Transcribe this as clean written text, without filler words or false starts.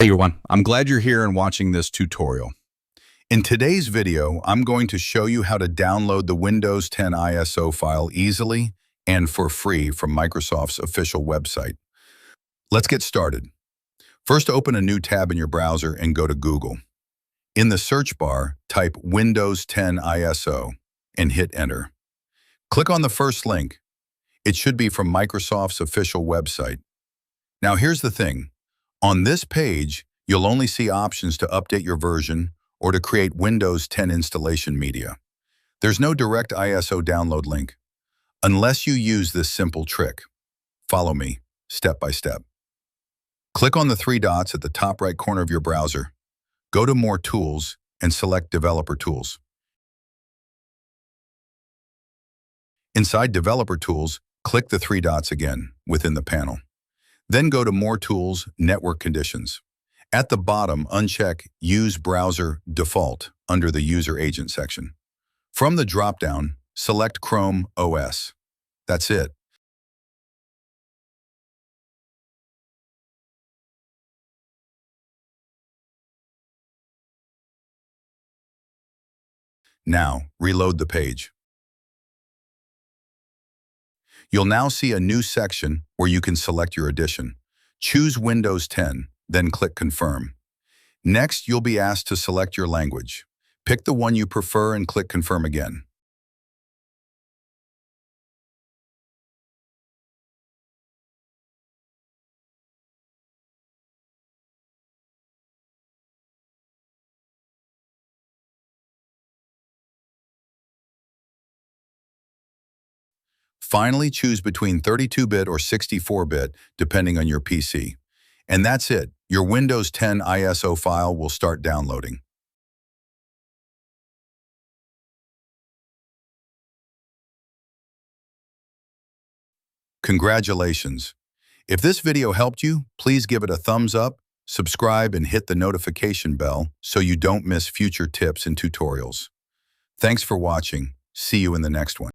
Hey everyone, I'm glad you're here and watching this tutorial. In today's video, I'm going to show you how to download the Windows 10 ISO file easily and for free from Microsoft's official website. Let's get started. First, open a new tab in your browser and go to Google. In the search bar, type Windows 10 ISO and hit enter. Click on the first link. It should be from Microsoft's official website. Now here's the thing. On this page, you'll only see options to update your version or to create Windows 10 installation media. There's no direct ISO download link, unless you use this simple trick. Follow me, step by step. Click on the three dots at the top right corner of your browser. Go to More Tools and select Developer Tools. Inside Developer Tools, click the three dots again within the panel. Then go to More Tools, Network Conditions. At the bottom, uncheck Use Browser Default under the User Agent section. From the dropdown, select Chrome OS. That's it. Now, reload the page. You'll now see a new section where you can select your edition. Choose Windows 10, then click Confirm. Next, you'll be asked to select your language. Pick the one you prefer and click Confirm again. Finally, choose between 32-bit or 64-bit, depending on your PC. And that's it. Your Windows 10 ISO file will start downloading. Congratulations! If this video helped you, please give it a thumbs up, subscribe, and hit the notification bell so you don't miss future tips and tutorials. Thanks for watching. See you in the next one.